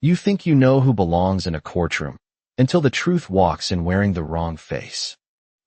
You think you know who belongs in a courtroom, until the truth walks in wearing the wrong face.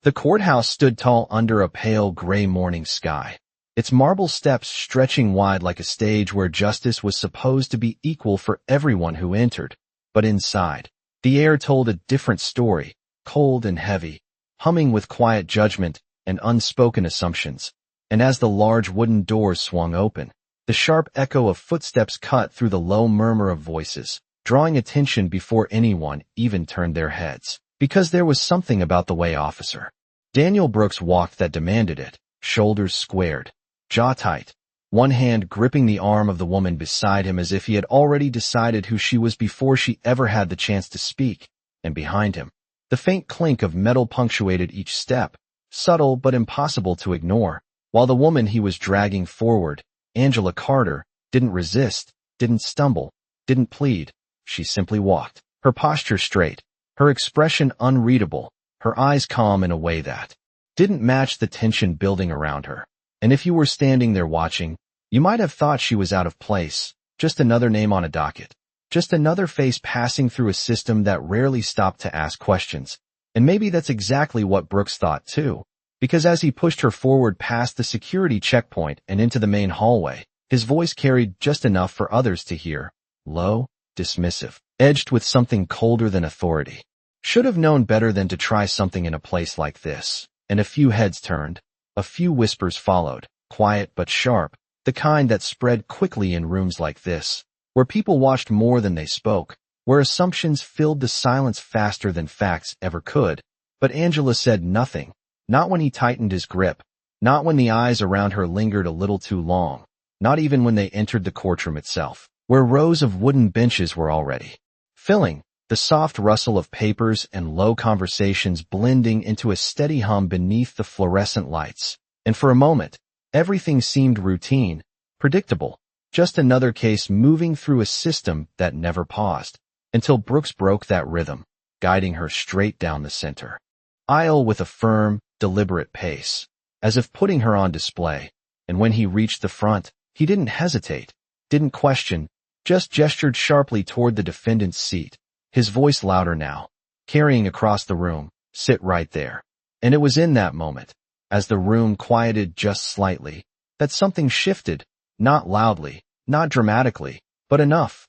The courthouse stood tall under a pale gray morning sky, its marble steps stretching wide like a stage where justice was supposed to be equal for everyone who entered. But inside, the air told a different story, cold and heavy, humming with quiet judgment and unspoken assumptions. And as the large wooden doors swung open, the sharp echo of footsteps cut through the low murmur of voices, drawing attention before anyone even turned their heads. Because there was something about the way Officer Daniel Brooks walked that demanded it, shoulders squared, jaw tight, one hand gripping the arm of the woman beside him as if he had already decided who she was before she ever had the chance to speak, and behind him, the faint clink of metal punctuated each step, subtle but impossible to ignore, while the woman he was dragging forward, Angela Carter, didn't resist, didn't stumble, didn't plead. She simply walked, her posture straight, her expression unreadable, her eyes calm in a way that didn't match the tension building around her. And if you were standing there watching, you might have thought she was out of place, just another name on a docket, just another face passing through a system that rarely stopped to ask questions. And maybe that's exactly what Brooks thought too, because as he pushed her forward past the security checkpoint and into the main hallway, his voice carried just enough for others to hear, low, dismissive, edged with something colder than authority. Should have known better than to try something in a place like this. And a few heads turned, a few whispers followed, quiet but sharp, the kind that spread quickly in rooms like this, where people watched more than they spoke, where assumptions filled the silence faster than facts ever could. But Angela said nothing, not when he tightened his grip, not when the eyes around her lingered a little too long, not even when they entered the courtroom itself, where rows of wooden benches were already filling, the soft rustle of papers and low conversations blending into a steady hum beneath the fluorescent lights. And for a moment, everything seemed routine, predictable, just another case moving through a system that never paused, until Brooks broke that rhythm, guiding her straight down the center aisle with a firm, deliberate pace, as if putting her on display. And when he reached the front, he didn't hesitate, didn't question, just gestured sharply toward the defendant's seat, his voice louder now, carrying across the room, sit right there. And it was in that moment, as the room quieted just slightly, that something shifted, not loudly, not dramatically, but enough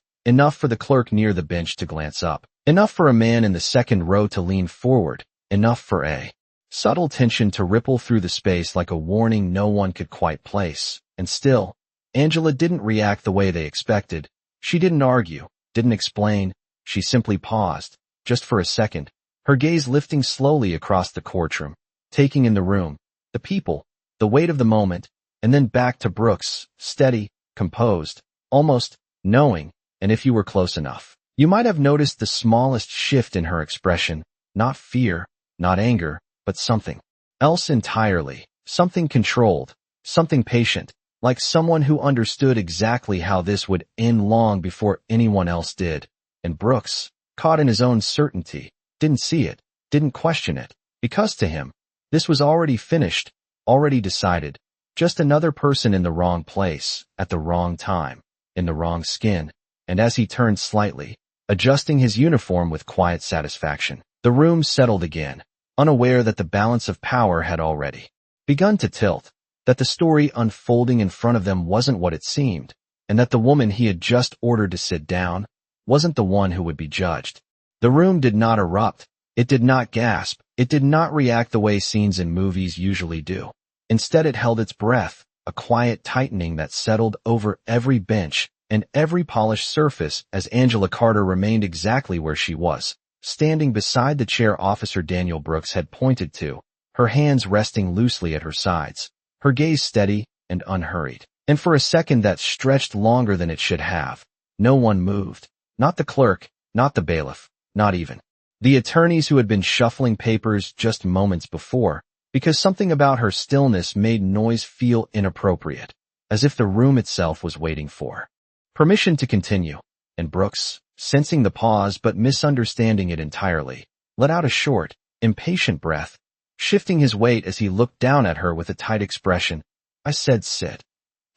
for the clerk near the bench to glance up, enough for a man in the second row to lean forward, enough for a subtle tension to ripple through the space like a warning no one could quite place. And still, Angela didn't react the way they expected. She didn't argue, didn't explain. She simply paused, just for a second, her gaze lifting slowly across the courtroom, taking in the room, the people, the weight of the moment, and then back to Brooks, steady, composed, almost knowing. And if you were close enough, you might have noticed the smallest shift in her expression, not fear, not anger, but something else entirely, something controlled, something patient, like someone who understood exactly how this would end long before anyone else did. And Brooks, caught in his own certainty, didn't see it, didn't question it, because to him, this was already finished, already decided, just another person in the wrong place, at the wrong time, in the wrong skin. And as he turned slightly, adjusting his uniform with quiet satisfaction, the room settled again, unaware that the balance of power had already begun to tilt, that the story unfolding in front of them wasn't what it seemed, and that the woman he had just ordered to sit down wasn't the one who would be judged. The room did not erupt, it did not gasp, it did not react the way scenes in movies usually do. Instead it held its breath, a quiet tightening that settled over every bench and every polished surface as Angela Carter remained exactly where she was, standing beside the chair Officer Daniel Brooks had pointed to, her hands resting loosely at her sides, her gaze steady and unhurried. And for a second that stretched longer than it should have, no one moved. Not the clerk, not the bailiff, not even the attorneys who had been shuffling papers just moments before, because something about her stillness made noise feel inappropriate, as if the room itself was waiting for permission to continue. And Brooks, sensing the pause but misunderstanding it entirely, let out a short, impatient breath, shifting his weight as he looked down at her with a tight expression. I said sit.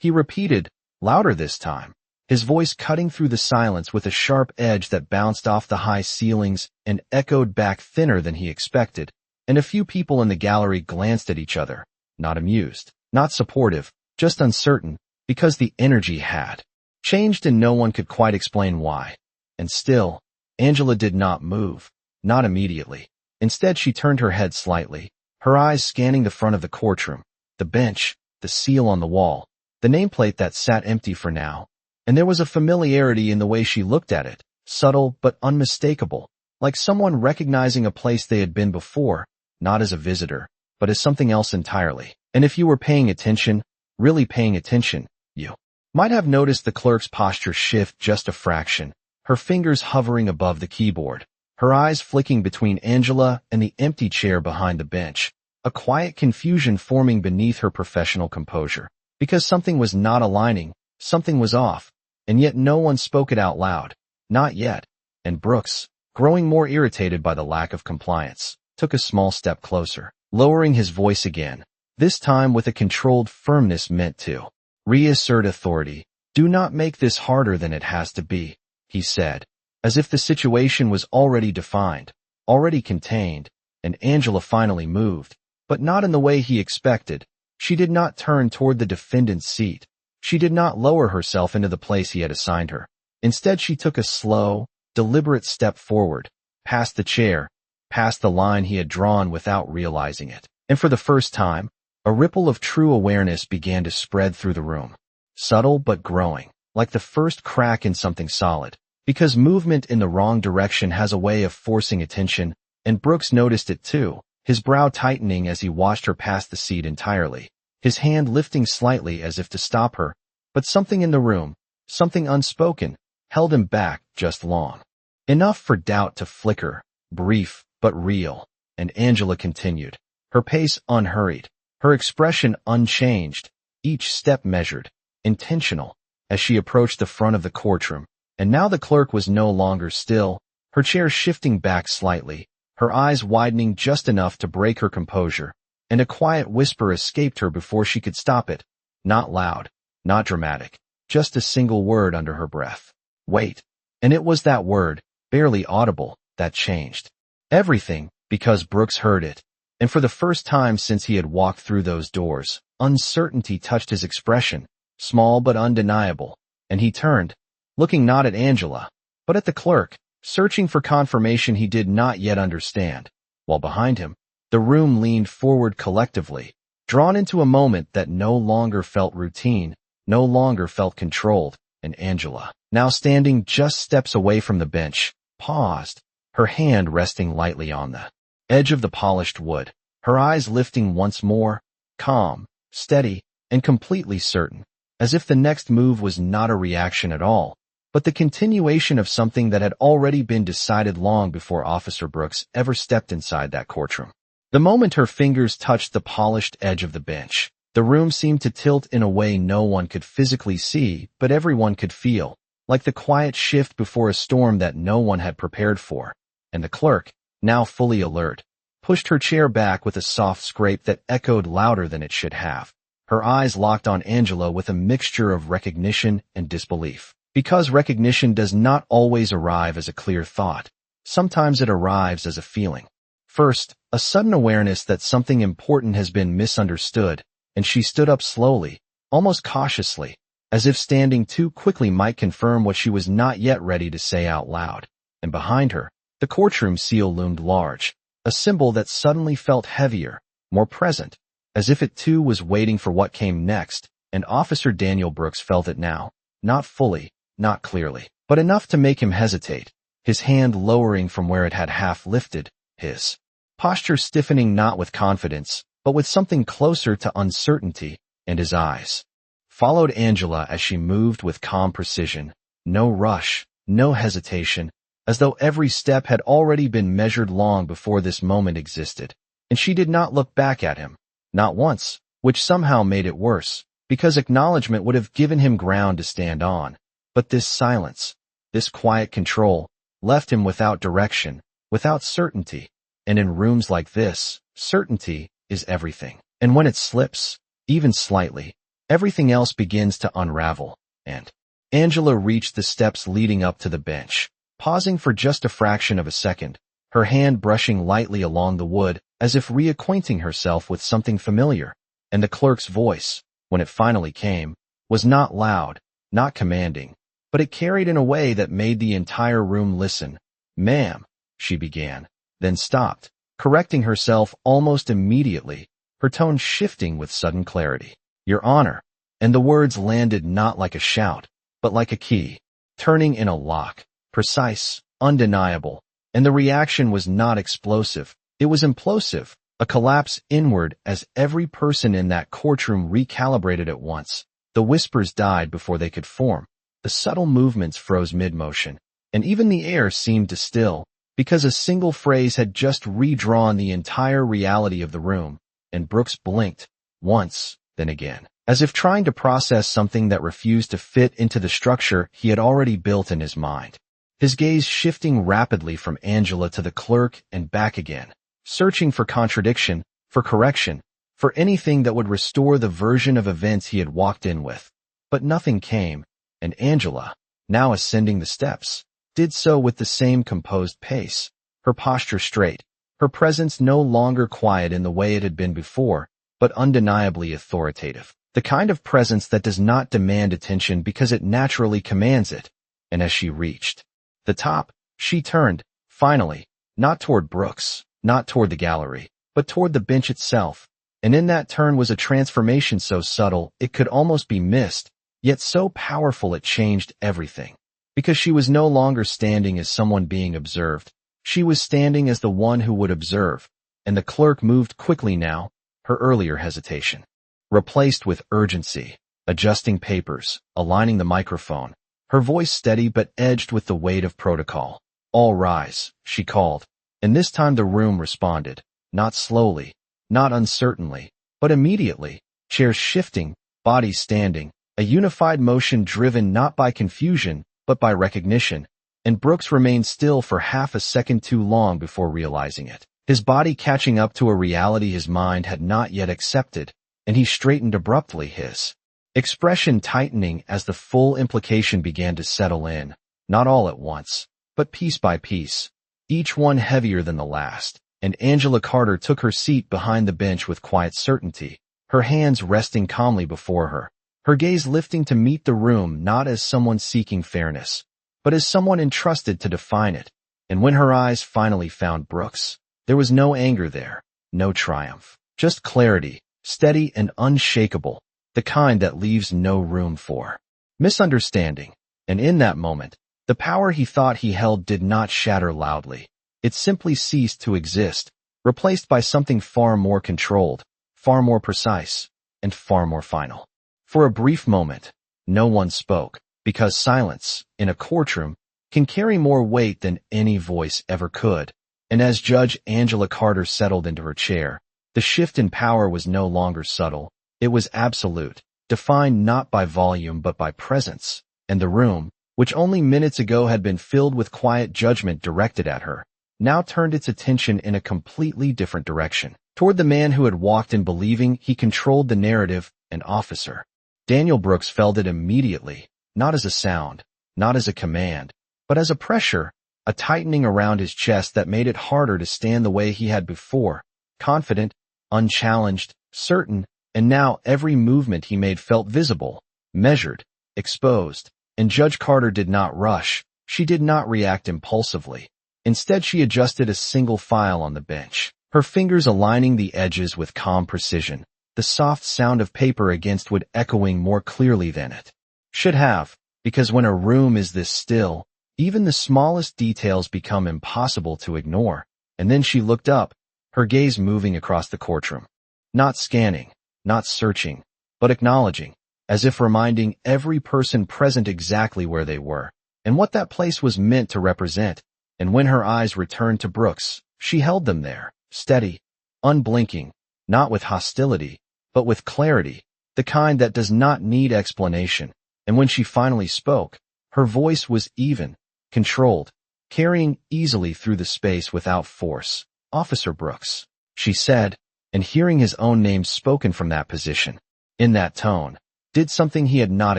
He repeated, louder this time, his voice cutting through the silence with a sharp edge that bounced off the high ceilings and echoed back thinner than he expected, and a few people in the gallery glanced at each other, not amused, not supportive, just uncertain, because the energy had changed and no one could quite explain why. And still, Angela did not move, not immediately. Instead, she turned her head slightly, her eyes scanning the front of the courtroom, the bench, the seal on the wall, the nameplate that sat empty for now. And there was a familiarity in the way she looked at it, subtle but unmistakable, like someone recognizing a place they had been before, not as a visitor, but as something else entirely. And if you were paying attention, really paying attention, you might have noticed the clerk's posture shift just a fraction, her fingers hovering above the keyboard, her eyes flicking between Angela and the empty chair behind the bench, a quiet confusion forming beneath her professional composure. Because something was not aligning, something was off, and yet no one spoke it out loud. Not yet. And Brooks, growing more irritated by the lack of compliance, took a small step closer, lowering his voice again, this time with a controlled firmness meant to reassert authority. "Do not make this harder than it has to be," he said, as if the situation was already defined, already contained, and Angela finally moved, but not in the way he expected. She did not turn toward the defendant's seat. She did not lower herself into the place he had assigned her. Instead, she took a slow, deliberate step forward, past the chair, past the line he had drawn without realizing it. And for the first time, a ripple of true awareness began to spread through the room. Subtle but growing, like the first crack in something solid. Because movement in the wrong direction has a way of forcing attention, and Brooks noticed it too, his brow tightening as he watched her past the seat entirely, his hand lifting slightly as if to stop her, but something in the room, something unspoken, held him back just long enough for doubt to flicker, brief but real. And Angela continued, her pace unhurried, her expression unchanged, each step measured, intentional, as she approached the front of the courtroom. And now the clerk was no longer still, her chair shifting back slightly, her eyes widening just enough to break her composure, and a quiet whisper escaped her before she could stop it. Not loud, not dramatic, just a single word under her breath. "Wait." And it was that word, barely audible, that changed everything, because Brooks heard it. And for the first time since he had walked through those doors, uncertainty touched his expression, small but undeniable, and he turned, looking not at Angela, but at the clerk, searching for confirmation he did not yet understand, while behind him, the room leaned forward collectively, drawn into a moment that no longer felt routine, no longer felt controlled, and Angela, now standing just steps away from the bench, paused, her hand resting lightly on the edge of the polished wood, her eyes lifting once more, calm, steady, and completely certain, as if the next move was not a reaction at all, but the continuation of something that had already been decided long before Officer Brooks ever stepped inside that courtroom. The moment her fingers touched the polished edge of the bench, the room seemed to tilt in a way no one could physically see, but everyone could feel, like the quiet shift before a storm that no one had prepared for. And the clerk, now fully alert, pushed her chair back with a soft scrape that echoed louder than it should have. Her eyes locked on Angela with a mixture of recognition and disbelief. Because recognition does not always arrive as a clear thought. Sometimes it arrives as a feeling. First, a sudden awareness that something important has been misunderstood, and she stood up slowly, almost cautiously, as if standing too quickly might confirm what she was not yet ready to say out loud. And behind her, the courtroom seal loomed large, a symbol that suddenly felt heavier, more present, as if it too was waiting for what came next, and Officer Daniel Brooks felt it now, not fully, not clearly, but enough to make him hesitate, his hand lowering from where it had half lifted, his posture stiffening not with confidence, but with something closer to uncertainty, and his eyes followed Angela as she moved with calm precision, no rush, no hesitation, as though every step had already been measured long before this moment existed. And she did not look back at him, not once, which somehow made it worse, because acknowledgement would have given him ground to stand on. But this silence, this quiet control, left him without direction, without certainty. And in rooms like this, certainty is everything. And when it slips, even slightly, everything else begins to unravel. And Angela reached the steps leading up to the bench, pausing for just a fraction of a second, her hand brushing lightly along the wood as if reacquainting herself with something familiar. And the clerk's voice, when it finally came, was not loud, not commanding, but it carried in a way that made the entire room listen. "Ma'am," she began, then stopped, correcting herself almost immediately, her tone shifting with sudden clarity. "Your Honor," and the words landed not like a shout, but like a key, turning in a lock, precise, undeniable, and the reaction was not explosive, it was implosive, a collapse inward as every person in that courtroom recalibrated at once. The whispers died before they could form, the subtle movements froze mid-motion, and even the air seemed to still, because a single phrase had just redrawn the entire reality of the room, and Brooks blinked, once, then again, as if trying to process something that refused to fit into the structure he had already built in his mind. His gaze shifting rapidly from Angela to the clerk and back again, searching for contradiction, for correction, for anything that would restore the version of events he had walked in with. But nothing came, and Angela, now ascending the steps, did so with the same composed pace, her posture straight, her presence no longer quiet in the way it had been before, but undeniably authoritative. The kind of presence that does not demand attention because it naturally commands it. And as she reached the top, she turned, finally, not toward Brooks, not toward the gallery, but toward the bench itself. And in that turn was a transformation so subtle it could almost be missed, yet so powerful it changed everything. Because she was no longer standing as someone being observed. She was standing as the one who would observe, and the clerk moved quickly now, her earlier hesitation replaced with urgency, adjusting papers, aligning the microphone, her voice steady but edged with the weight of protocol. "All rise," she called, and this time the room responded, not slowly, not uncertainly, but immediately, chairs shifting, bodies standing, a unified motion driven not by confusion, but by recognition, and Brooks remained still for half a second too long before realizing it, his body catching up to a reality his mind had not yet accepted, and he straightened abruptly, his expression tightening as the full implication began to settle in, not all at once, but piece by piece, each one heavier than the last. And Angela Carter took her seat behind the bench with quiet certainty, her hands resting calmly before her, her gaze lifting to meet the room not as someone seeking fairness, but as someone entrusted to define it. And when her eyes finally found Brooks, there was no anger there, no triumph, just clarity, steady and unshakable, the kind that leaves no room for misunderstanding. And in that moment, the power he thought he held did not shatter loudly. It simply ceased to exist, replaced by something far more controlled, far more precise, and far more final. For a brief moment, no one spoke, because silence, in a courtroom, can carry more weight than any voice ever could. And as Judge Angela Carter settled into her chair, the shift in power was no longer subtle, it was absolute, defined not by volume but by presence, and the room, which only minutes ago had been filled with quiet judgment directed at her, now turned its attention in a completely different direction, toward the man who had walked in believing he controlled the narrative, an officer. Daniel Brooks felt it immediately, not as a sound, not as a command, but as a pressure, a tightening around his chest that made it harder to stand the way he had before, confident, unchallenged, certain, and now every movement he made felt visible, measured, exposed, and Judge Carter did not rush, she did not react impulsively. Instead, she adjusted a single file on the bench, her fingers aligning the edges with calm precision, the soft sound of paper against wood echoing more clearly than it should have, because when a room is this still, even the smallest details become impossible to ignore. And then she looked up, her gaze moving across the courtroom. Not scanning, not searching, but acknowledging, as if reminding every person present exactly where they were, and what that place was meant to represent. And when her eyes returned to Brooks, she held them there, steady, unblinking, not with hostility, but with clarity, the kind that does not need explanation. And when she finally spoke, her voice was even, controlled, carrying easily through the space without force. "Officer Brooks," she said, and hearing his own name spoken from that position, in that tone, did something he had not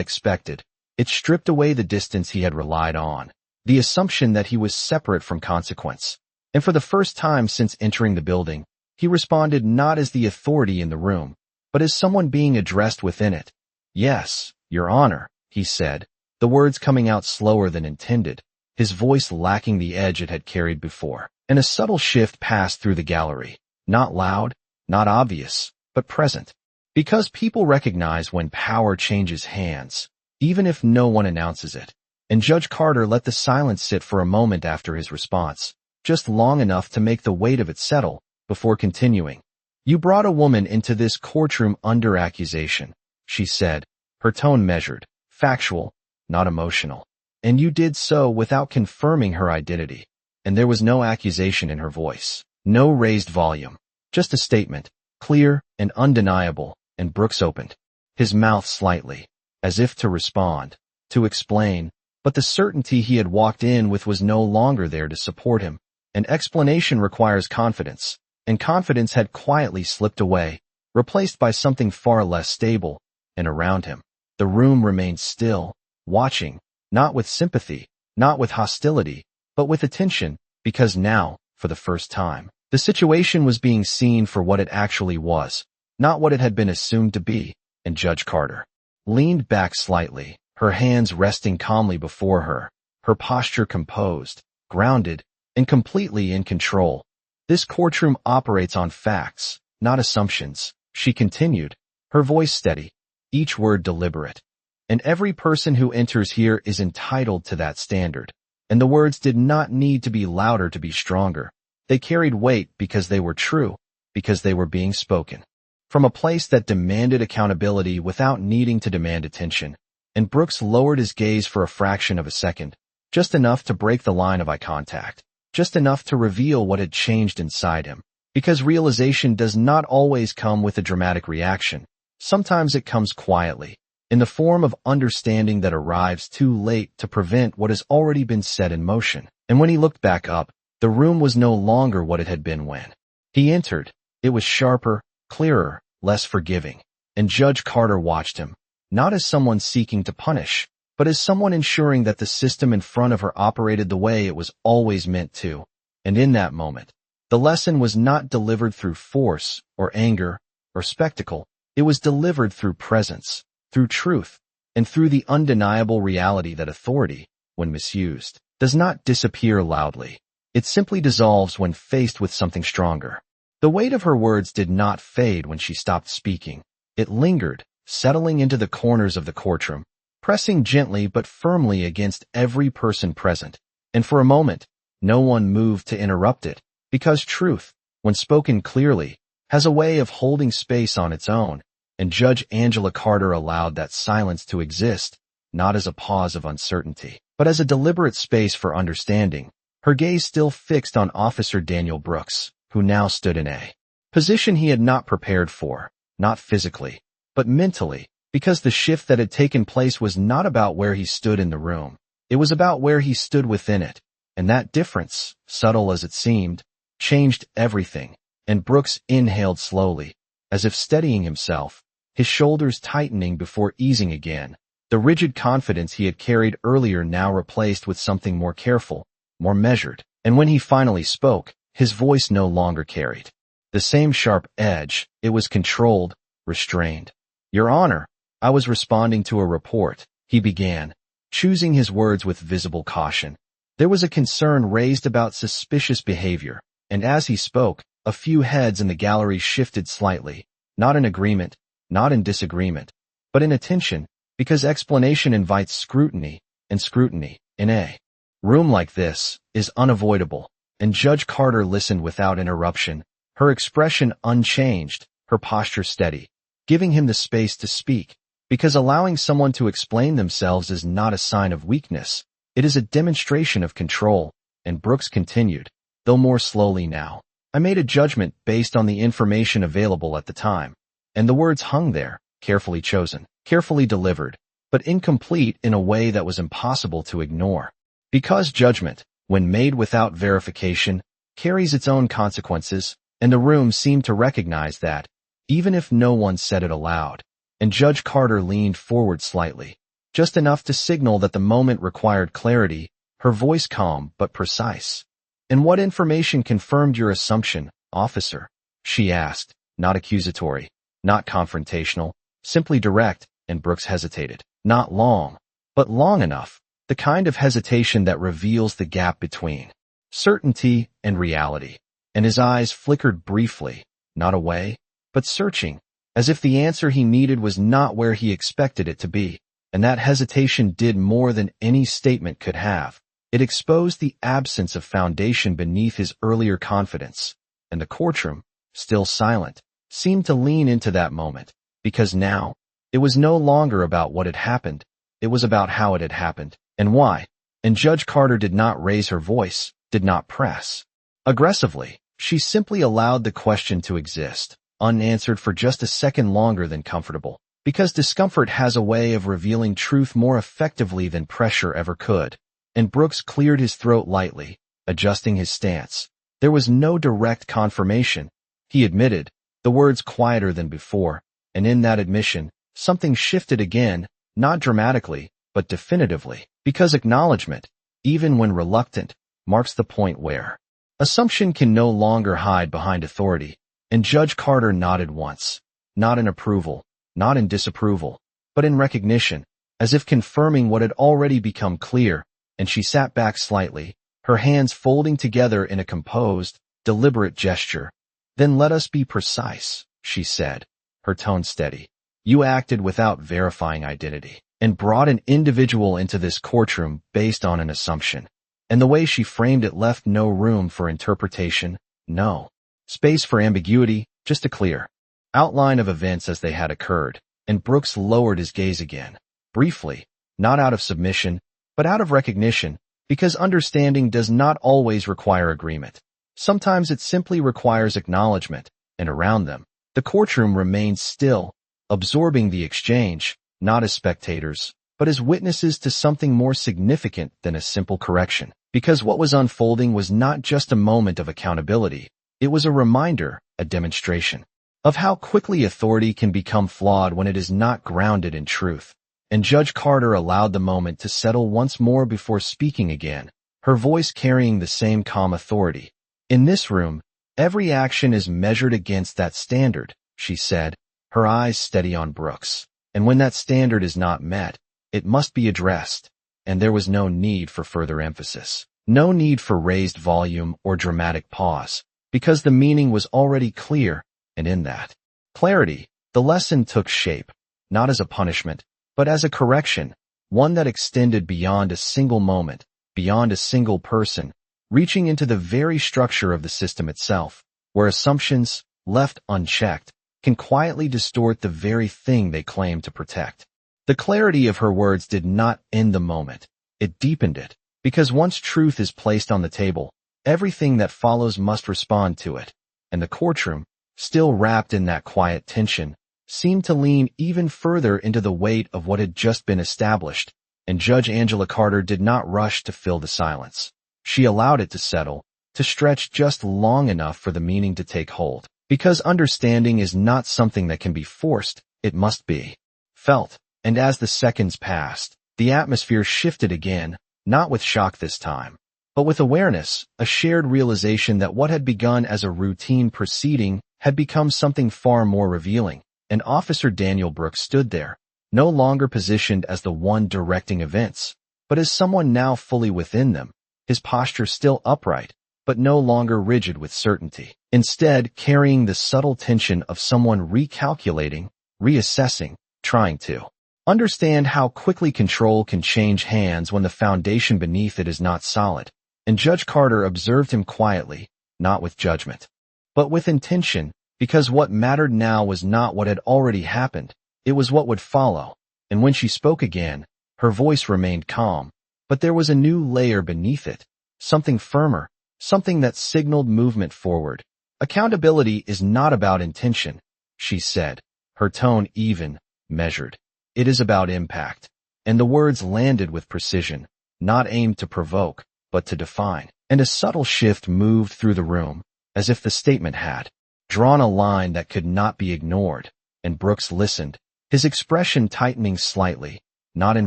expected. It stripped away the distance he had relied on, the assumption that he was separate from consequence. And for the first time since entering the building, he responded not as the authority in the room, but as someone being addressed within it. "Yes, Your Honor," he said, the words coming out slower than intended, his voice lacking the edge it had carried before. And a subtle shift passed through the gallery. Not loud, not obvious, but present. Because people recognize when power changes hands, even if no one announces it. And Judge Carter let the silence sit for a moment after his response, just long enough to make the weight of it settle, before continuing. "You brought a woman into this courtroom under accusation," she said, her tone measured, factual, not emotional. "And you did so without confirming her identity." And there was no accusation in her voice, no raised volume, just a statement, clear and undeniable, and Brooks opened his mouth slightly, as if to respond, to explain, but the certainty he had walked in with was no longer there to support him. An explanation requires confidence, and confidence had quietly slipped away, replaced by something far less stable, and around him, the room remained still, watching, not with sympathy, not with hostility, but with attention, because now, for the first time, the situation was being seen for what it actually was, not what it had been assumed to be. And Judge Carter leaned back slightly, her hands resting calmly before her, her posture composed, grounded, and completely in control. "This courtroom operates on facts, not assumptions," she continued, her voice steady, each word deliberate. "And every person who enters here is entitled to that standard." And the words did not need to be louder to be stronger. They carried weight because they were true, because they were being spoken from a place that demanded accountability without needing to demand attention. And Brooks lowered his gaze for a fraction of a second, just enough to break the line of eye contact, just enough to reveal what had changed inside him. Because realization does not always come with a dramatic reaction. Sometimes it comes quietly, in the form of understanding that arrives too late to prevent what has already been set in motion. And when he looked back up, the room was no longer what it had been when he entered. It was sharper, clearer, less forgiving. And Judge Carter watched him, not as someone seeking to punish, but as someone ensuring that the system in front of her operated the way it was always meant to. And in that moment, the lesson was not delivered through force, or anger, or spectacle. It was delivered through presence, through truth, and through the undeniable reality that authority, when misused, does not disappear loudly. It simply dissolves when faced with something stronger. The weight of her words did not fade when she stopped speaking. It lingered, settling into the corners of the courtroom, pressing gently but firmly against every person present. And for a moment, no one moved to interrupt it, because truth, when spoken clearly, has a way of holding space on its own. And Judge Angela Carter allowed that silence to exist, not as a pause of uncertainty, but as a deliberate space for understanding, her gaze still fixed on Officer Daniel Brooks, who now stood in a position he had not prepared for, not physically, but mentally, because the shift that had taken place was not about where he stood in the room. It was about where he stood within it, and that difference, subtle as it seemed, changed everything. And Brooks inhaled slowly, as if steadying himself, his shoulders tightening before easing again, the rigid confidence he had carried earlier now replaced with something more careful, more measured. And when he finally spoke, his voice no longer carried the same sharp edge. It was controlled, restrained. "Your Honor, I was responding to a report," he began, choosing his words with visible caution. There was a concern raised about suspicious behavior, and as he spoke, a few heads in the gallery shifted slightly, not in agreement, not in disagreement, but in attention, because explanation invites scrutiny, and scrutiny, in a room like this, is unavoidable. And Judge Carter listened without interruption, her expression unchanged, her posture steady, giving him the space to speak, because allowing someone to explain themselves is not a sign of weakness, it is a demonstration of control. And Brooks continued, though more slowly now. "I made a judgment based on the information available at the time." And the words hung there, carefully chosen, carefully delivered, but incomplete in a way that was impossible to ignore. Because judgment, when made without verification, carries its own consequences, and the room seemed to recognize that, even if no one said it aloud. And Judge Carter leaned forward slightly, just enough to signal that the moment required clarity, her voice calm but precise. "And what information confirmed your assumption, officer?" she asked, not accusatory, not confrontational, simply direct, and Brooks hesitated. Not long, but long enough, the kind of hesitation that reveals the gap between certainty and reality. And his eyes flickered briefly, not away, but searching, as if the answer he needed was not where he expected it to be. And that hesitation did more than any statement could have. It exposed the absence of foundation beneath his earlier confidence, and the courtroom, still silent, seemed to lean into that moment, because now, it was no longer about what had happened, it was about how it had happened, and why. And Judge Carter did not raise her voice, did not press aggressively. She simply allowed the question to exist, unanswered for just a second longer than comfortable, because discomfort has a way of revealing truth more effectively than pressure ever could. And Brooks cleared his throat lightly, adjusting his stance. There was no direct confirmation, he admitted, the words quieter than before, and in that admission, something shifted again, not dramatically, but definitively, because acknowledgement, even when reluctant, marks the point where assumption can no longer hide behind authority. And Judge Carter nodded once, not in approval, not in disapproval, but in recognition, as if confirming what had already become clear, and she sat back slightly, her hands folding together in a composed, deliberate gesture. "Then let us be precise," she said, her tone steady. "You acted without verifying identity, and brought an individual into this courtroom based on an assumption." And the way she framed it left no room for interpretation, no space for ambiguity, just a clear outline of events as they had occurred. And Brooks lowered his gaze again, briefly, not out of submission, but out of recognition, because understanding does not always require agreement. Sometimes it simply requires acknowledgement, and around them, the courtroom remained still, absorbing the exchange, not as spectators, but as witnesses to something more significant than a simple correction. Because what was unfolding was not just a moment of accountability, it was a reminder, a demonstration, of how quickly authority can become flawed when it is not grounded in truth. And Judge Carter allowed the moment to settle once more before speaking again, her voice carrying the same calm authority. "In this room, every action is measured against that standard," she said, her eyes steady on Brooks. "And when that standard is not met, it must be addressed." And there was no need for further emphasis, no need for raised volume or dramatic pause, because the meaning was already clear, and in that clarity, the lesson took shape, not as a punishment, but as a correction, one that extended beyond a single moment, beyond a single person, reaching into the very structure of the system itself, where assumptions, left unchecked, can quietly distort the very thing they claim to protect. The clarity of her words did not end the moment, it deepened it, because once truth is placed on the table, everything that follows must respond to it. And the courtroom, still wrapped in that quiet tension, seemed to lean even further into the weight of what had just been established, and Judge Angela Carter did not rush to fill the silence. She allowed it to settle, to stretch just long enough for the meaning to take hold. Because understanding is not something that can be forced, it must be felt. And as the seconds passed, the atmosphere shifted again, not with shock this time, but with awareness, a shared realization that what had begun as a routine proceeding had become something far more revealing. And Officer Daniel Brooks stood there, no longer positioned as the one directing events, but as someone now fully within them, his posture still upright, but no longer rigid with certainty. Instead, carrying the subtle tension of someone recalculating, reassessing, trying to understand how quickly control can change hands when the foundation beneath it is not solid. And Judge Carter observed him quietly, not with judgment, but with intention, because what mattered now was not what had already happened, it was what would follow. And when she spoke again, her voice remained calm, but there was a new layer beneath it, something firmer, something that signaled movement forward. "Accountability is not about intention," she said, her tone even, measured. "It is about impact." And the words landed with precision, not aimed to provoke, but to define. And a subtle shift moved through the room, as if the statement had drawn a line that could not be ignored. And Brooks listened, his expression tightening slightly, not in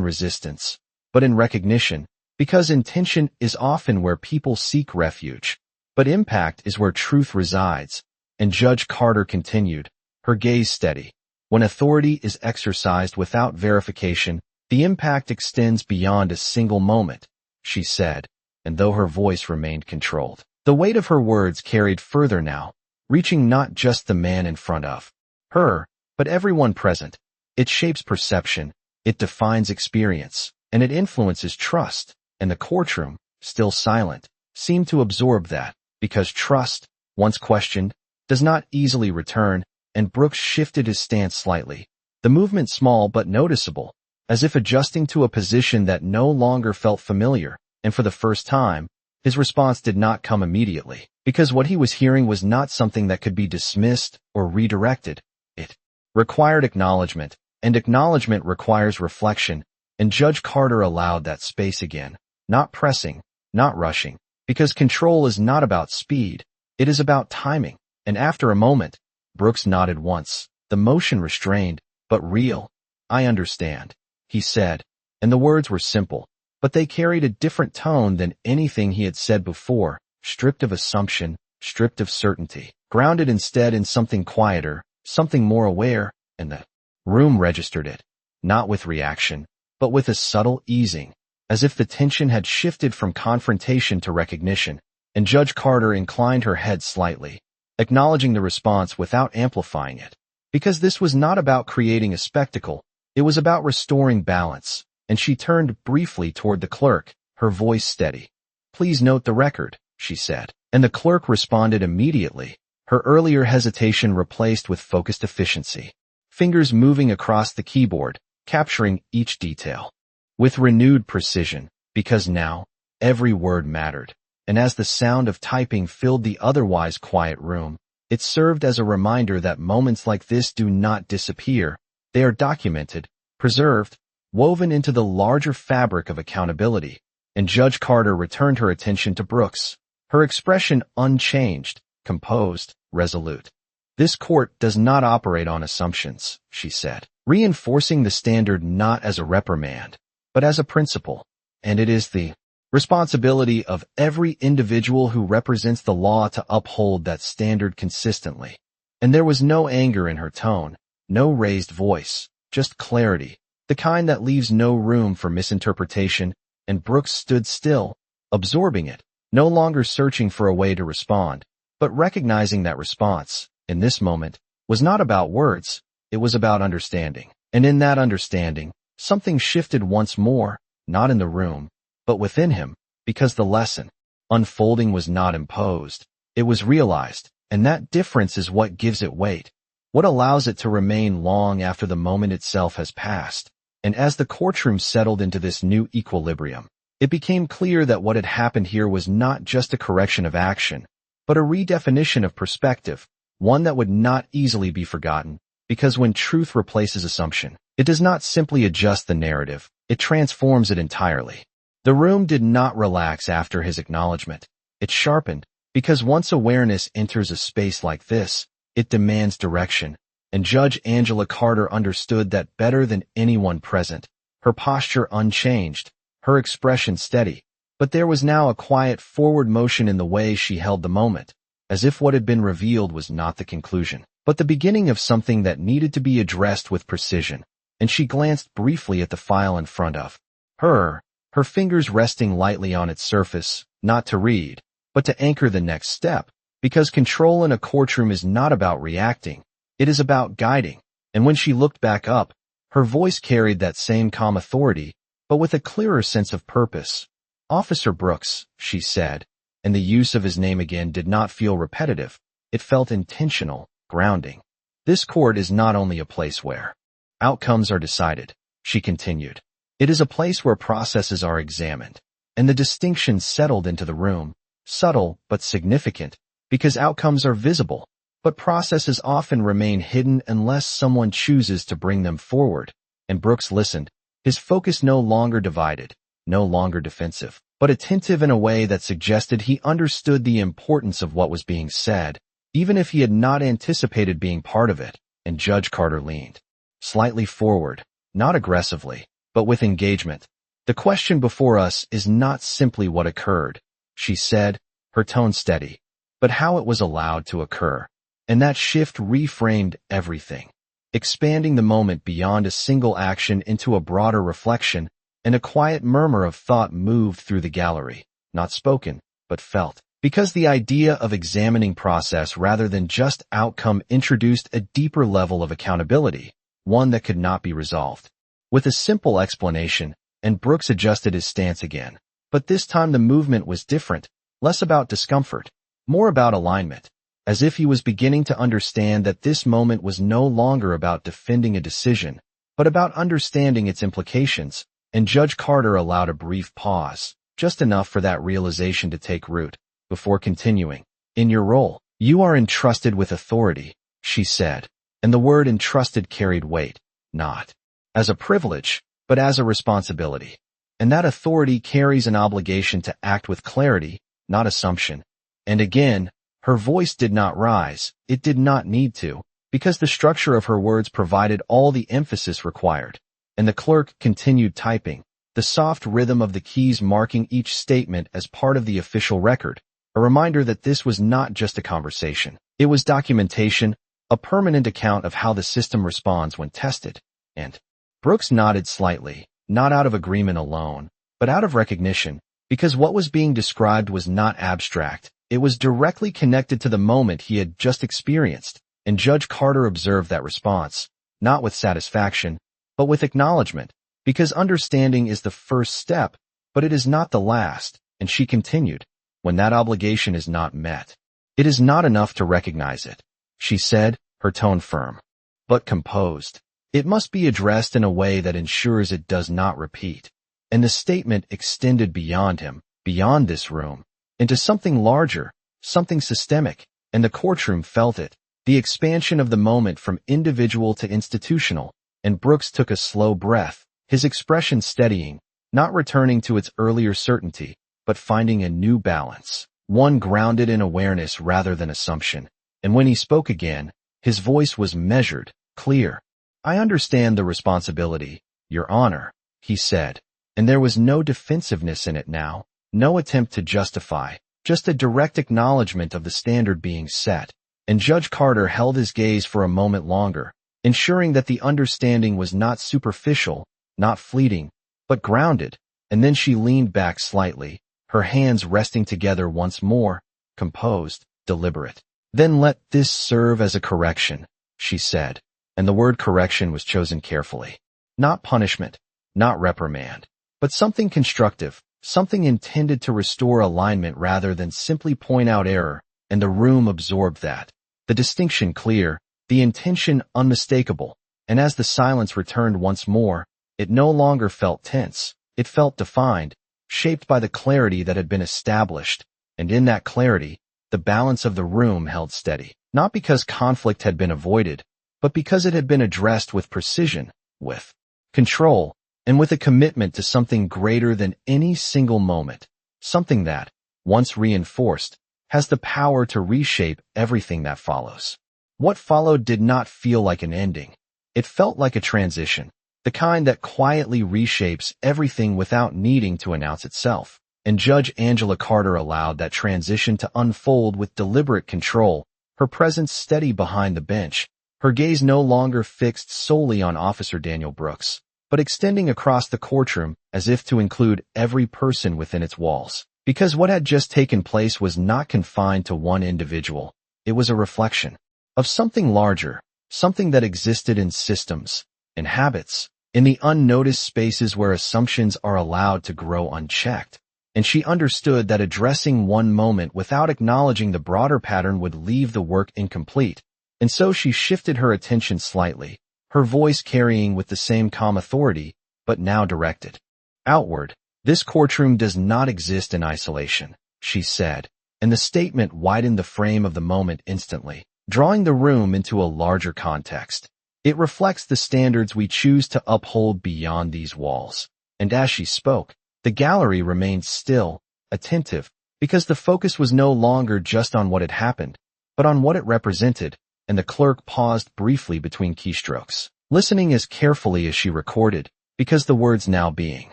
resistance, but in recognition, because intention is often where people seek refuge, but impact is where truth resides. And Judge Carter continued, her gaze steady. When authority is exercised without verification, the impact extends beyond a single moment, she said, and though her voice remained controlled, the weight of her words carried further now, reaching not just the man in front of her, but everyone present. It shapes perception, it defines experience, and it influences trust, and the courtroom, still silent, seemed to absorb that, because trust, once questioned, does not easily return, and Brooks shifted his stance slightly, the movement small but noticeable, as if adjusting to a position that no longer felt familiar, and for the first time, his response did not come immediately, because what he was hearing was not something that could be dismissed or redirected. It required acknowledgement, and acknowledgement requires reflection, and Judge Carter allowed that space again, not pressing, not rushing, because control is not about speed, it is about timing, and after a moment, Brooks nodded once, the motion restrained, but real. I understand, he said, and the words were simple, but they carried a different tone than anything he had said before, stripped of assumption, stripped of certainty, grounded instead in something quieter, something more aware, and the room registered it, not with reaction, but with a subtle easing, as if the tension had shifted from confrontation to recognition, and Judge Carter inclined her head slightly, acknowledging the response without amplifying it, because this was not about creating a spectacle, it was about restoring balance, and she turned briefly toward the clerk, her voice steady. Please note the record, she said, and the clerk responded immediately, her earlier hesitation replaced with focused efficiency, fingers moving across the keyboard, capturing each detail with renewed precision, because now, every word mattered, and as the sound of typing filled the otherwise quiet room, it served as a reminder that moments like this do not disappear, they are documented, preserved, woven into the larger fabric of accountability, and Judge Carter returned her attention to Brooks, her expression unchanged, composed, resolute. This court does not operate on assumptions, she said, reinforcing the standard not as a reprimand, but as a principle, and it is the responsibility of every individual who represents the law to uphold that standard consistently. And there was no anger in her tone, no raised voice, just clarity, the kind that leaves no room for misinterpretation, and Brooks stood still, absorbing it, no longer searching for a way to respond, but recognizing that response, in this moment, was not about words, it was about understanding. And in that understanding, something shifted once more, not in the room, but within him, because the lesson, unfolding was not imposed, it was realized, and that difference is what gives it weight, what allows it to remain long after the moment itself has passed. And as the courtroom settled into this new equilibrium, it became clear that what had happened here was not just a correction of action, but a redefinition of perspective, one that would not easily be forgotten, because when truth replaces assumption, it does not simply adjust the narrative, it transforms it entirely. The room did not relax after his acknowledgement. It sharpened, because once awareness enters a space like this, it demands direction, and Judge Angela Carter understood that better than anyone present, her posture unchanged, her expression steady, but there was now a quiet forward motion in the way she held the moment, as if what had been revealed was not the conclusion, but the beginning of something that needed to be addressed with precision, and she glanced briefly at the file in front of her fingers resting lightly on its surface, not to read, but to anchor the next step, because control in a courtroom is not about reacting, it is about guiding, and when she looked back up, her voice carried that same calm authority, but with a clearer sense of purpose. Officer Brooks, she said, and the use of his name again did not feel repetitive, it felt intentional, grounding. This court is not only a place where outcomes are decided, she continued. It is a place where processes are examined, and the distinction settled into the room, subtle but significant, because outcomes are visible, but processes often remain hidden unless someone chooses to bring them forward. And Brooks listened, his focus no longer divided, no longer defensive, but attentive in a way that suggested he understood the importance of what was being said, even if he had not anticipated being part of it. And Judge Carter leaned slightly forward, not aggressively, but with engagement. The question before us is not simply what occurred, she said, her tone steady, but how it was allowed to occur. And that shift reframed everything, expanding the moment beyond a single action into a broader reflection, and a quiet murmur of thought moved through the gallery, not spoken, but felt. Because the idea of examining process rather than just outcome introduced a deeper level of accountability, one that could not be resolved with a simple explanation, and Brooks adjusted his stance again. But this time the movement was different, less about discomfort, more about alignment, as if he was beginning to understand that this moment was no longer about defending a decision, but about understanding its implications, and Judge Carter allowed a brief pause, just enough for that realization to take root, before continuing. In your role, you are entrusted with authority, she said, and the word entrusted carried weight, not as a privilege, but as a responsibility. And that authority carries an obligation to act with clarity, not assumption. And again, her voice did not rise, it did not need to, because the structure of her words provided all the emphasis required. And the clerk continued typing, the soft rhythm of the keys marking each statement as part of the official record, a reminder that this was not just a conversation. It was documentation, a permanent account of how the system responds when tested. And Brooks nodded slightly, not out of agreement alone, but out of recognition, because what was being described was not abstract. It was directly connected to the moment he had just experienced, and Judge Carter observed that response, not with satisfaction, but with acknowledgement, because understanding is the first step, but it is not the last, and she continued, when that obligation is not met. It is not enough to recognize it, she said, her tone firm, but composed. It must be addressed in a way that ensures it does not repeat. And the statement extended beyond him, beyond this room, into something larger, something systemic, and the courtroom felt it, the expansion of the moment from individual to institutional, and Brooks took a slow breath, his expression steadying, not returning to its earlier certainty, but finding a new balance, one grounded in awareness rather than assumption. And when he spoke again, his voice was measured, clear. I understand the responsibility, Your Honor, he said, and there was no defensiveness in it now, no attempt to justify, just a direct acknowledgement of the standard being set. And Judge Carter held his gaze for a moment longer, ensuring that the understanding was not superficial, not fleeting, but grounded, and then she leaned back slightly, her hands resting together once more, composed, deliberate. Then let this serve as a correction, she said. And the word correction was chosen carefully. Not punishment, not reprimand, but something constructive, something intended to restore alignment rather than simply point out error, and the room absorbed that. The distinction clear, the intention unmistakable, and as the silence returned once more, it no longer felt tense, it felt defined, shaped by the clarity that had been established, and in that clarity, the balance of the room held steady, not because conflict had been avoided, but because it had been addressed with precision, with control, and with a commitment to something greater than any single moment, something that, once reinforced, has the power to reshape everything that follows. What followed did not feel like an ending. It felt like a transition, the kind that quietly reshapes everything without needing to announce itself. And Judge Angela Carter allowed that transition to unfold with deliberate control, her presence steady behind the bench, her gaze no longer fixed solely on Officer Daniel Brooks, but extending across the courtroom as if to include every person within its walls. Because what had just taken place was not confined to one individual. It was a reflection of something larger, something that existed in systems, in habits, in the unnoticed spaces where assumptions are allowed to grow unchecked. And she understood that addressing one moment without acknowledging the broader pattern would leave the work incomplete. And so she shifted her attention slightly, her voice carrying with the same calm authority, but now directed outward. This courtroom does not exist in isolation, she said, and the statement widened the frame of the moment instantly, drawing the room into a larger context. It reflects the standards we choose to uphold beyond these walls. And as she spoke, the gallery remained still, attentive, because the focus was no longer just on what had happened, but on what it represented, and the clerk paused briefly between keystrokes, listening as carefully as she recorded, because the words now being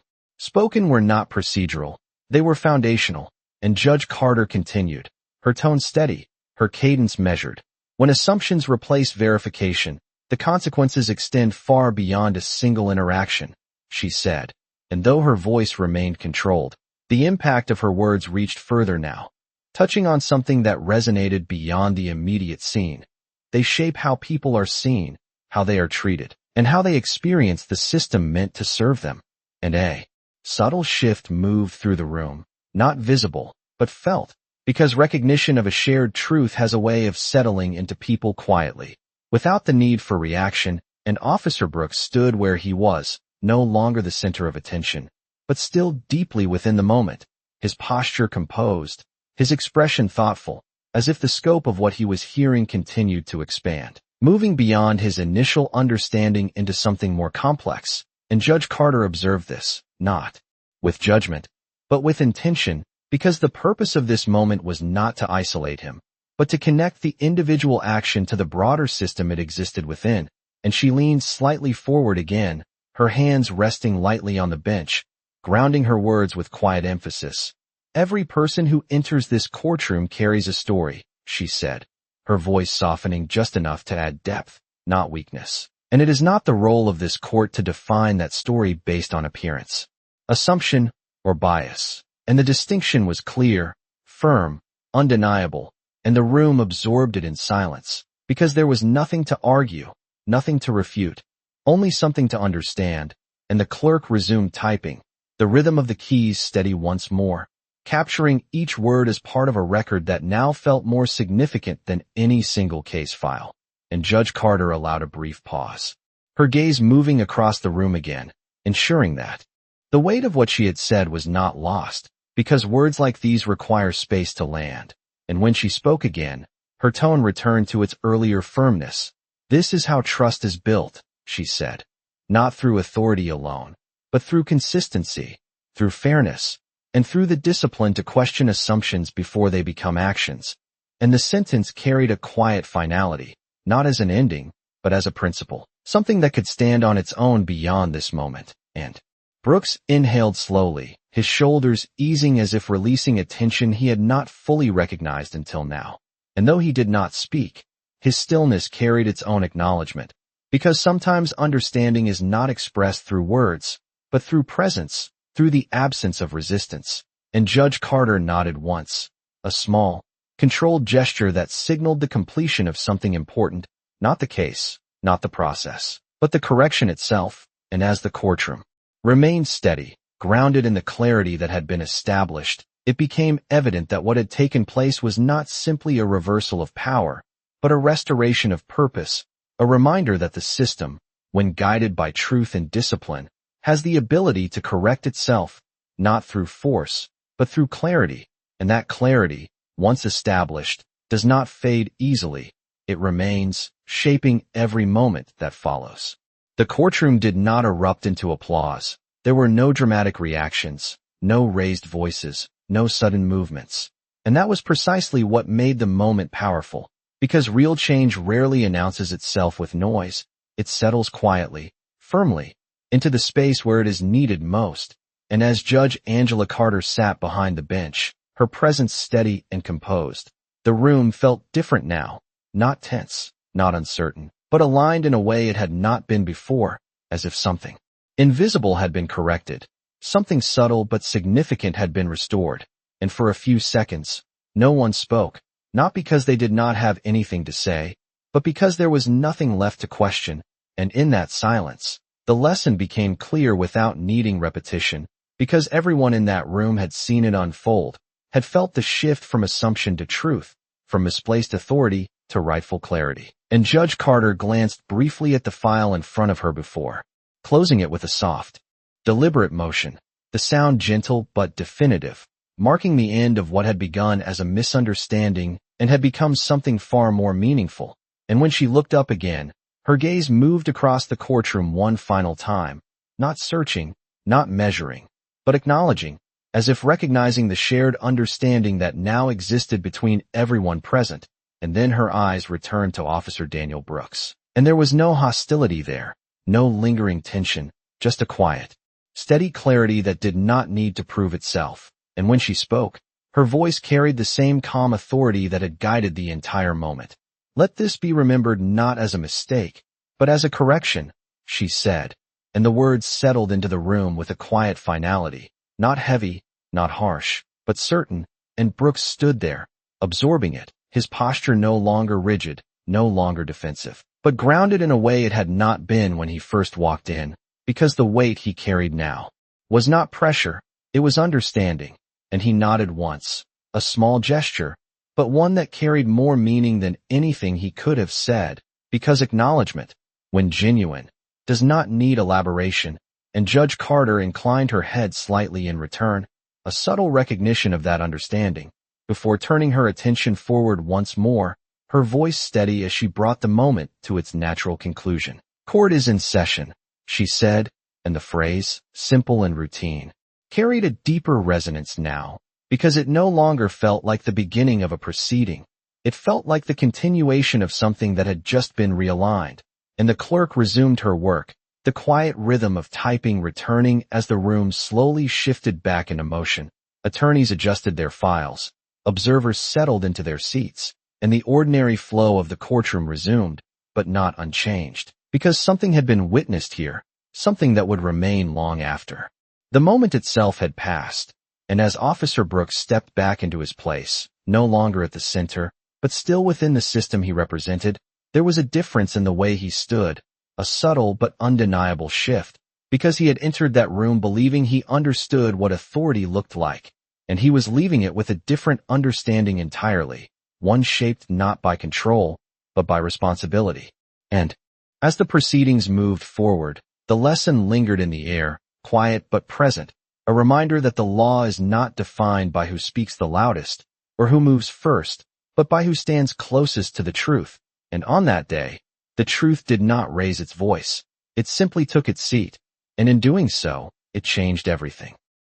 spoken were not procedural, they were foundational, and Judge Carter continued, her tone steady, her cadence measured. When assumptions replace verification, the consequences extend far beyond a single interaction, she said, and though her voice remained controlled, the impact of her words reached further now, touching on something that resonated beyond the immediate scene. They shape how people are seen, how they are treated, and how they experience the system meant to serve them. And a subtle shift moved through the room, not visible, but felt, because recognition of a shared truth has a way of settling into people quietly, without the need for reaction, and Officer Brooks stood where he was, no longer the center of attention, but still deeply within the moment, his posture composed, his expression thoughtful, as if the scope of what he was hearing continued to expand, moving beyond his initial understanding into something more complex. And Judge Carter observed this, not with judgment, but with intention, because the purpose of this moment was not to isolate him, but to connect the individual action to the broader system it existed within. And she leaned slightly forward again, her hands resting lightly on the bench, grounding her words with quiet emphasis. Every person who enters this courtroom carries a story, she said, her voice softening just enough to add depth, not weakness. And it is not the role of this court to define that story based on appearance, assumption, or bias. And the distinction was clear, firm, undeniable, and the room absorbed it in silence, because there was nothing to argue, nothing to refute, only something to understand. And the clerk resumed typing, the rhythm of the keys steady once more, capturing each word as part of a record that now felt more significant than any single case file. And Judge Carter allowed a brief pause, her gaze moving across the room again, ensuring that the weight of what she had said was not lost, because words like these require space to land. And when she spoke again, her tone returned to its earlier firmness. This is how trust is built, she said, not through authority alone, but through consistency, through fairness, and through the discipline to question assumptions before they become actions. And the sentence carried a quiet finality, not as an ending, but as a principle, something that could stand on its own beyond this moment. And Brooks inhaled slowly, his shoulders easing as if releasing a tension he had not fully recognized until now. And though he did not speak, his stillness carried its own acknowledgement, because sometimes understanding is not expressed through words, but through presence, through the absence of resistance. And Judge Carter nodded once, a small, controlled gesture that signaled the completion of something important, not the case, not the process, but the correction itself. And as the courtroom remained steady, grounded in the clarity that had been established, it became evident that what had taken place was not simply a reversal of power, but a restoration of purpose, a reminder that the system, when guided by truth and discipline, has the ability to correct itself, not through force, but through clarity. And that clarity, once established, does not fade easily. It remains, shaping every moment that follows. The courtroom did not erupt into applause. There were no dramatic reactions, no raised voices, no sudden movements. And that was precisely what made the moment powerful, because real change rarely announces itself with noise. It settles quietly, firmly, into the space where it is needed most. And as Judge Angela Carter sat behind the bench, her presence steady and composed, the room felt different now, not tense, not uncertain, but aligned in a way it had not been before, as if something invisible had been corrected, something subtle but significant had been restored. And for a few seconds, no one spoke, not because they did not have anything to say, but because there was nothing left to question. And in that silence, the lesson became clear without needing repetition, because everyone in that room had seen it unfold, had felt the shift from assumption to truth, from misplaced authority to rightful clarity. And Judge Carter glanced briefly at the file in front of her before closing it with a soft, deliberate motion, the sound gentle but definitive, marking the end of what had begun as a misunderstanding and had become something far more meaningful. And when she looked up again, her gaze moved across the courtroom one final time, not searching, not measuring, but acknowledging, as if recognizing the shared understanding that now existed between everyone present. And then her eyes returned to Officer Daniel Brooks. And there was no hostility there, no lingering tension, just a quiet, steady clarity that did not need to prove itself. And when she spoke, her voice carried the same calm authority that had guided the entire moment. "Let this be remembered not as a mistake, but as a correction," she said, and the words settled into the room with a quiet finality, not heavy, not harsh, but certain, and Brooks stood there, absorbing it, his posture no longer rigid, no longer defensive, but grounded in a way it had not been when he first walked in, because the weight he carried now was not pressure, it was understanding, and he nodded once, a small gesture, but one that carried more meaning than anything he could have said, because acknowledgement, when genuine, does not need elaboration, and Judge Carter inclined her head slightly in return, a subtle recognition of that understanding, before turning her attention forward once more, her voice steady as she brought the moment to its natural conclusion. "Court is in session," she said, and the phrase, simple and routine, carried a deeper resonance now, because it no longer felt like the beginning of a proceeding. It felt like the continuation of something that had just been realigned, and the clerk resumed her work, the quiet rhythm of typing returning as the room slowly shifted back into motion. Attorneys adjusted their files, observers settled into their seats, and the ordinary flow of the courtroom resumed, but not unchanged, because something had been witnessed here, something that would remain long after. The moment itself had passed, and as Officer Brooks stepped back into his place, no longer at the center, but still within the system he represented, there was a difference in the way he stood, a subtle but undeniable shift, because he had entered that room believing he understood what authority looked like, and he was leaving it with a different understanding entirely, one shaped not by control, but by responsibility. And, as the proceedings moved forward, the lesson lingered in the air, quiet but present, a reminder that the law is not defined by who speaks the loudest, or who moves first, but by who stands closest to the truth. And on that day, the truth did not raise its voice. It simply took its seat, and in doing so, it changed everything.